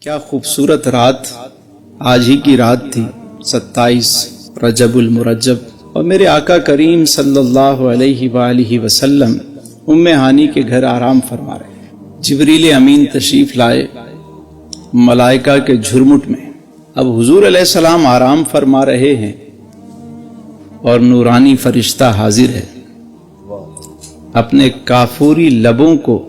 کیا خوبصورت رات آج ہی کی رات تھی 27 رجب المرجب، اور میرے آقا کریم صلی اللہ علیہ وآلہ وسلم ام ہانی کے گھر آرام فرما رہے ہیں۔ جبریل امین تشریف لائے ملائکہ کے جھرمٹ میں۔ اب حضور علیہ السلام آرام فرما رہے ہیں اور نورانی فرشتہ حاضر ہے، اپنے کافوری لبوں کو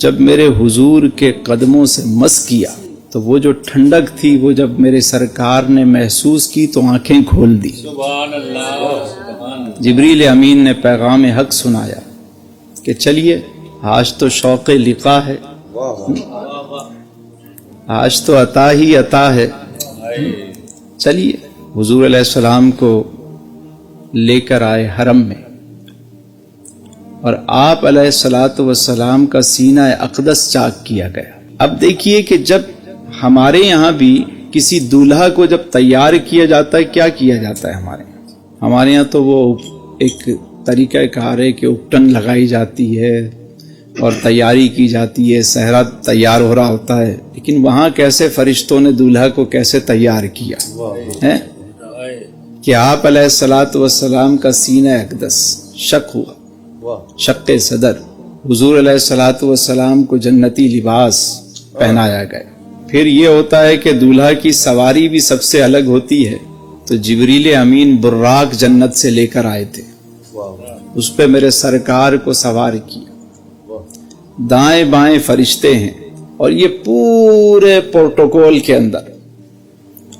جب میرے حضور کے قدموں سے مس کیا تو وہ جو ٹھنڈک تھی وہ جب میرے سرکار نے محسوس کی تو آنکھیں کھول دی۔ سبحان اللہ۔ جبریل امین نے پیغام حق سنایا کہ چلیے آج تو شوق لقا ہے، آج تو عطا ہی عطا ہے، چلیے حضور علیہ السلام کو لے کر آئے حرم میں، اور آپ علیہ الصلاۃ والسلام کا سینہ اقدس چاک کیا گیا۔ اب دیکھیے کہ جب ہمارے یہاں بھی کسی دولہا کو جب تیار کیا جاتا ہے کیا کیا جاتا ہے ہمارے یہاں تو وہ ایک طریقہ کار ہے کہ اپٹن لگائی جاتی ہے اور تیاری کی جاتی ہے، صحرا تیار ہو رہا ہوتا ہے، لیکن وہاں کیسے فرشتوں نے دولہا کو کیسے تیار کیا ہے کہ آپ علیہ الصلاۃ والسلام کا سینہ اقدس شق ہوا، شق صدر، حضور علیہ الصلاۃ والسلام کو جنتی لباس پہنایا گیا۔ پھر یہ ہوتا ہے کہ دولہا کی سواری بھی سب سے الگ ہوتی ہے، تو جبریل امین براق جنت سے لے کر آئے تھے، اس پہ میرے سرکار کو سوار کیا، دائیں بائیں فرشتے ہیں، اور یہ پورے پروٹوکول کے اندر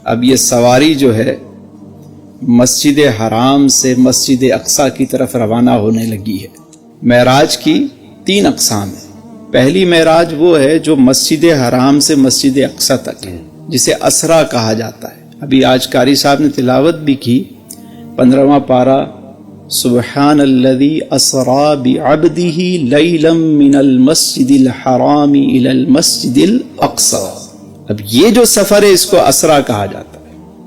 اب یہ سواری جو ہے مسجد حرام سے مسجد اقصی کی طرف روانہ ہونے لگی ہے۔ معراج کی 3 اقسام ہیں۔ پہلی معراج وہ ہے جو مسجد حرام سے مسجد اقصی تک ہے، جسے اسرا کہا جاتا ہے۔ ابھی آج قاری صاحب نے تلاوت بھی کی 15واں پارہ، سبحان الذی اسرا بعبدہ لیلا من المسجد الحرام الی المسجد الاقصی۔ اب یہ جو سفر ہے اس کو اسرا کہا جاتا ہے،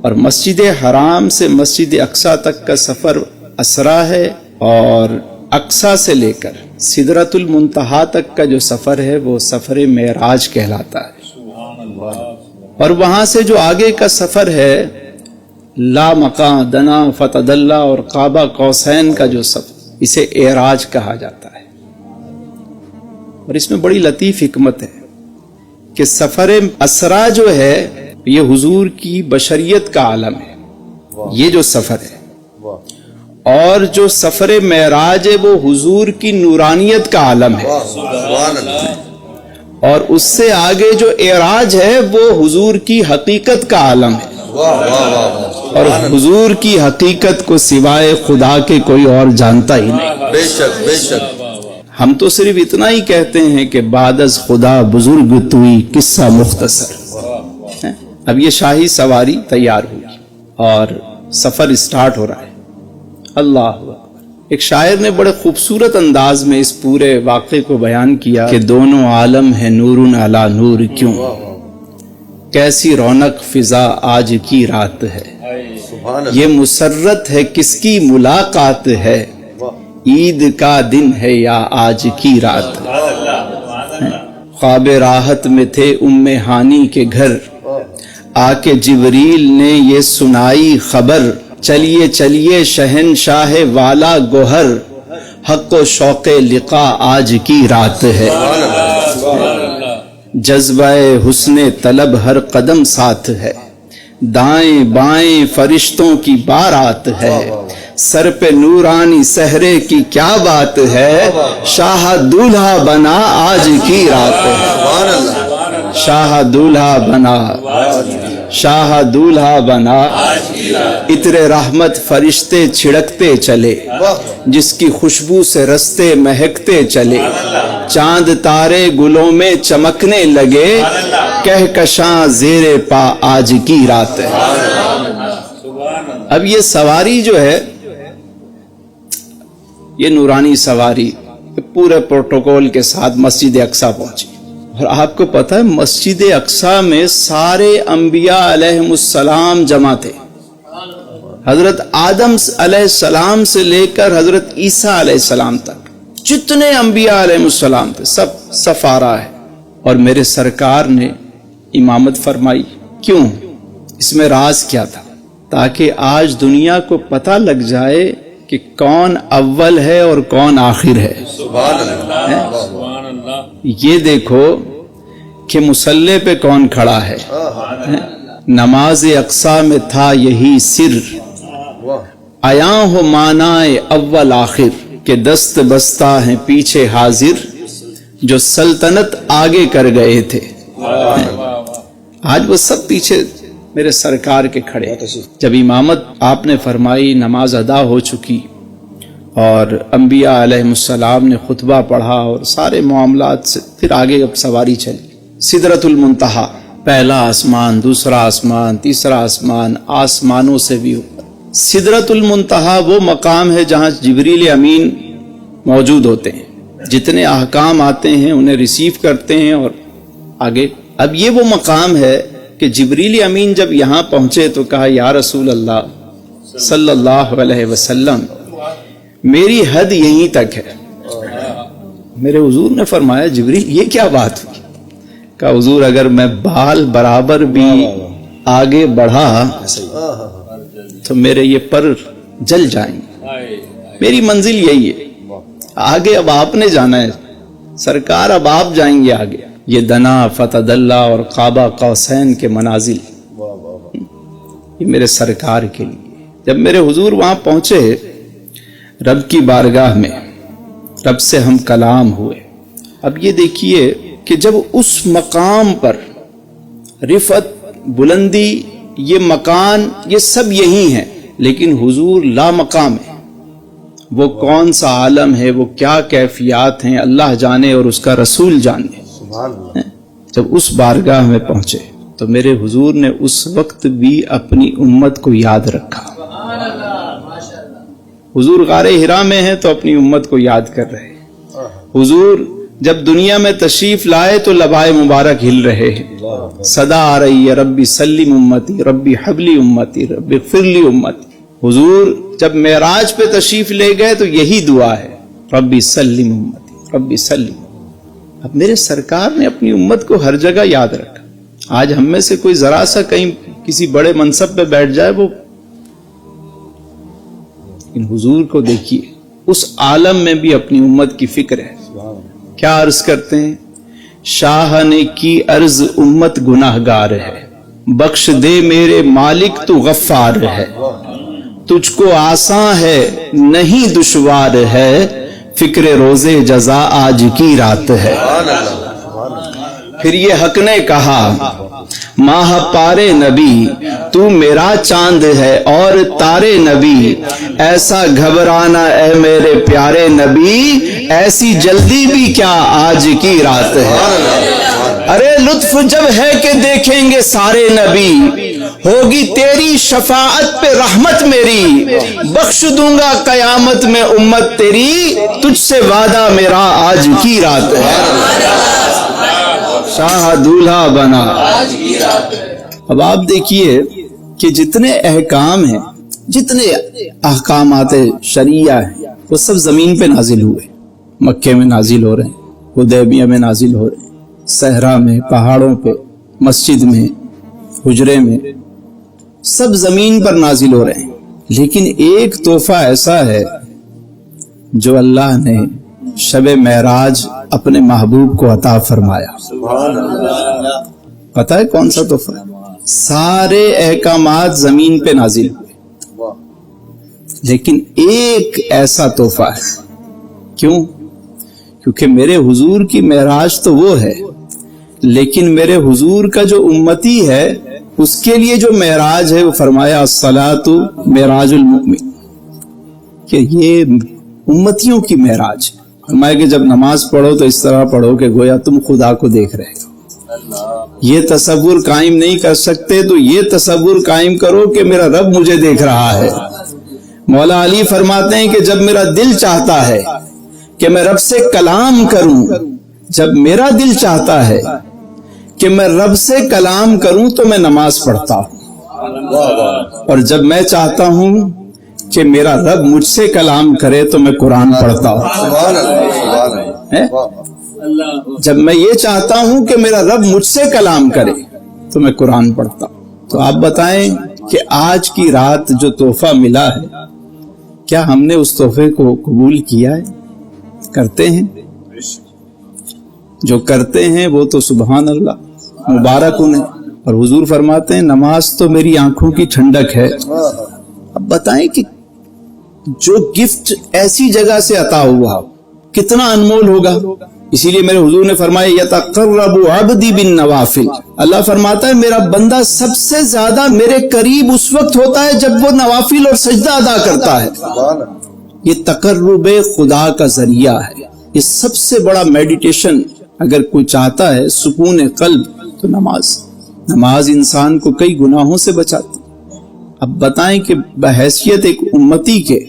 اور مسجد حرام سے مسجد اقصی تک کا سفر اسرا ہے، اور اقصی سے لے کر سدرۃ المنتہا تک کا جو سفر ہے وہ سفر معراج کہلاتا ہے۔ اور وہاں سے جو آگے کا سفر ہے لا مقام دنا فتدلا اور قاب قوسین کا جو سفر، اسے اعراج کہا جاتا ہے۔ اور اس میں بڑی لطیف حکمت ہے کہ سفر اسرا جو ہے یہ حضور کی بشریت کا عالم ہے، یہ جو سفر ہے، اور جو سفر معراج ہے وہ حضور کی نورانیت کا عالم ہے، اور اس سے آگے جو اعراج ہے وہ حضور کی حقیقت کا عالم ہے، اور حضور کی حقیقت کو سوائے خدا کے کوئی اور جانتا ہی نہیں۔ بے شک بے شک۔ ہم تو صرف اتنا ہی کہتے ہیں کہ بعد از خدا بزرگ توئی قصہ مختصر۔ اب یہ شاہی سواری تیار ہوئی اور سفر سٹارٹ ہو رہا ہے۔ اللہ اکبر۔ ایک شاعر نے بڑے خوبصورت انداز میں اس پورے واقعے کو بیان کیا کہ دونوں عالم ہے نور علی نور کیوں، کیسی رونق فضا آج کی رات ہے، یہ مسرت ہے کس کی ملاقات ہے، عید کا دن ہے یا آج کی رات۔ خواب راحت میں تھے ام ہانی کے گھر، آ کے جبریل نے یہ سنائی خبر، چلیے چلیے شہنشاہ والا گوہر، حق و شوق لقا آج کی رات ہے، جذبہ حسن طلب ہر قدم ساتھ ہے، دائیں بائیں فرشتوں کی بارات ہے، سر پہ نورانی صحرے کی کیا بات ہے، شاہ دولہا بنا آج کی رات ہے، شاہ دولہا بنا، شاہ دولہا بنا، عطر رحمت فرشتے چھڑکتے چلے، جس کی خوشبو سے رستے مہکتے چلے، چاند تارے گلوں میں چمکنے لگے، کہکشاں زیر پا آج کی رات ہے۔ اب یہ سواری جو ہے یہ نورانی سواری پورے پروٹوکول کے ساتھ مسجد اقصی پہنچی، اور آپ کو پتہ ہے مسجد اقصی میں سارے انبیاء علیہم السلام جمع تھے، حضرت آدم علیہ السلام سے لے کر حضرت عیسیٰ علیہ السلام تک جتنے انبیاء علیہ السلام تھے سب سفارہ ہے، اور میرے سرکار نے امامت فرمائی. کیوں؟ اس میں راز کیا تھا؟ تاکہ آج دنیا کو پتہ لگ جائے کہ کون اول ہے اور کون آخر ہے. سبحان اللہ سبحان اللہ. یہ دیکھو کہ مصلی پہ کون کھڑا ہے. نماز اقصا میں تھا یہی سر، عیاں ہو معنی اول آخر، کہ دست بستہ ہیں پیچھے حاضر، جو سلطنت آگے کر گئے تھے. آج وہ سب پیچھے میرے سرکار کے کھڑے. جب امامت آپ نے فرمائی، نماز ادا ہو چکی اور انبیاء علیہ السلام نے خطبہ پڑھا اور سارے معاملات سے پھر آگے اب سواری چلی. سدرۃ المنتہا، پہلا آسمان، دوسرا آسمان، تیسرا آسمان، آسمانوں سے بھی اوپر. سدرۃ المنتہا وہ مقام ہے جہاں جبریل امین موجود ہوتے ہیں. جتنے احکام آتے ہیں انہیں ریسیو کرتے ہیں اور آگے. اب یہ وہ مقام ہے کہ جبریل امین جب یہاں پہنچے تو کہا یا رسول اللہ صلی اللہ علیہ وسلم میری حد یہیں تک ہے. میرے حضور نے فرمایا جبریل یہ کیا بات ہوئی؟ کہا حضور اگر میں بال برابر بھی آگے بڑھا تو میرے یہ پر جل جائیں گے. میری منزل یہی ہے، آگے اب آپ نے جانا ہے سرکار، اب آپ جائیں گے آگے. یہ دنا فتدلہ اور قابہ قوسین کے منازل یہ میرے سرکار کے لیے. جب میرے حضور وہاں پہنچے رب کی بارگاہ میں، رب سے ہم کلام ہوئے. اب یہ دیکھیے کہ جب اس مقام پر رفعت، بلندی، یہ مکان، یہ سب یہی ہیں، لیکن حضور لا مقام ہے. وہ کون سا عالم ہے، وہ کیا کیفیات ہیں، اللہ جانے اور اس کا رسول جانے. جب اس بارگاہ میں پہنچے تو میرے حضور نے اس وقت بھی اپنی امت کو یاد رکھا. حضور غار حرا میں ہیں تو اپنی امت کو یاد کر رہے ہیں. حضور جب دنیا میں تشریف لائے تو لبائے مبارک ہل رہے ہیں، صدا آ رہی ہے ربی سلم امتی، ربی حبلی امتی، ربی فرلی امتی. حضور جب معراج پہ تشریف لے گئے تو یہی دعا ہے، ربی سلم امتی، ربی سلم. اب میرے سرکار نے اپنی امت کو ہر جگہ یاد رکھا. آج ہم میں سے کوئی ذرا سا کہیں کسی بڑے منصب پہ بیٹھ جائے وہ، ان حضور کو دیکھیے اس عالم میں بھی اپنی امت کی فکر ہے. کیا عرض کرتے ہیں؟ شاہ نے کی عرض امت گناہ گار ہے، بخش دے میرے مالک تو غفار ہے. تجھ کو آسان ہے نہیں دشوار ہے، فکر روزے جزا آج کی رات ہے. پھر یہ حق نے کہا ماہ پارے نبی تو میرا چاند ہے اور تارے نبی، ایسا گھبرانا اے میرے پیارے نبی، ایسی جلدی بھی کیا آج کی رات ہے. ارے لطف جب ہے کہ دیکھیں گے سارے نبی، ہوگی تیری شفاعت پہ رحمت میری، بخش دوں گا قیامت میں امت تیری، تجھ سے وعدہ میرا آج کی رات ہے. شاہ دولہا بنا. اب آپ دیکھیے کہ جتنے احکام ہیں، جتنے احکامات شریعہ ہیں، وہ سب زمین پہ نازل ہوئے. مکے میں نازل ہو رہے ہیں، حدیبیہ میں نازل ہو رہے ہیں، صحرا میں، پہاڑوں پہ، مسجد میں، حجرے میں، سب زمین پر نازل ہو رہے ہیں. لیکن ایک تحفہ ایسا ہے جو اللہ نے شب معراج اپنے محبوب کو عطا فرمایا. پتہ ہے کون سا تحفہ؟ سارے احکامات زمین پہ نازل ہوئے، لیکن ایک ایسا تحفہ ہے. کیوں؟ کیونکہ میرے حضور کی معراج تو وہ ہے، لیکن میرے حضور کا جو امتی ہے اس کے لیے جو معراج ہے وہ فرمایا الصلاۃ معراج المؤمن، کہ یہ امتیوں کی معراج ہے. فرمایا کہ جب نماز پڑھو تو اس طرح پڑھو کہ گویا تم خدا کو دیکھ رہے ہو. یہ تصور قائم نہیں کر سکتے تو یہ تصور قائم کرو کہ میرا رب مجھے دیکھ رہا ہے. مولا علی فرماتے ہیں کہ جب میرا دل چاہتا ہے کہ میں رب سے کلام کروں، جب میرا دل چاہتا ہے کہ میں رب سے کلام کروں تو میں نماز پڑھتا ہوں، اور جب میں چاہتا ہوں کہ میرا رب مجھ سے کلام کرے تو میں قرآن پڑھتا ہوں. جب میں یہ چاہتا ہوں کہ میرا رب مجھ سے کلام کرے تو میں قرآن پڑھتا ہوں۔ تو آپ بتائیں کہ آج کی رات جو تحفہ ملا ہے، کیا ہم نے اس تحفے کو قبول کیا ہے؟ کرتے ہیں؟ جو کرتے ہیں وہ تو سبحان اللہ، مبارک انہیں۔ اور حضور فرماتے ہیں نماز تو میری آنکھوں کی ٹھنڈک ہے۔ اب بتائیں کہ جو گفٹ ایسی جگہ سے عطا ہوا کتنا انمول ہوگا۔ اسی لیے میرے حضور نے فرمایا یتقرب عبدی بالنوافل، اللہ فرماتا ہے میرا بندہ سب سے زیادہ میرے قریب اس وقت ہوتا ہے جب وہ نوافل اور سجدہ ادا کرتا ہے۔ یہ تقرب خدا کا ذریعہ ہے۔ یہ سب سے بڑا میڈیٹیشن اگر کوئی چاہتا ہے سکون قلب تو نماز انسان کو کئی گناہوں سے بچاتی۔ اب بتائیں کہ بحیثیت ایک امتی کے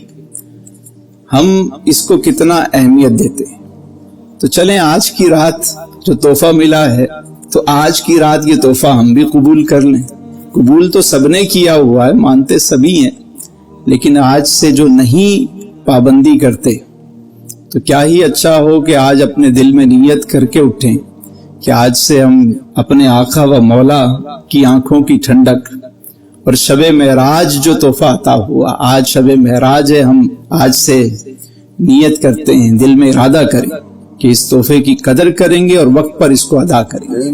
ہم اس کو کتنا اہمیت دیتے ہیں۔ تو چلیں آج کی رات جو تحفہ ملا ہے تو آج کی رات یہ تحفہ ہم بھی قبول کر لیں۔ قبول تو سب نے کیا ہوا ہے، مانتے سبھی ہیں، لیکن آج سے جو نہیں پابندی کرتے تو کیا ہی اچھا ہو کہ آج اپنے دل میں نیت کر کے اٹھیں کہ آج سے ہم اپنے آقا و مولا کی آنکھوں کی ٹھنڈک اور شب معراج جو تحفہ عطا ہوا، آج شب معراج ہے، ہم آج سے نیت کرتے ہیں، دل میں ارادہ کریں کہ اس تحفے کی قدر کریں گے اور وقت پر اس کو ادا کریں گے۔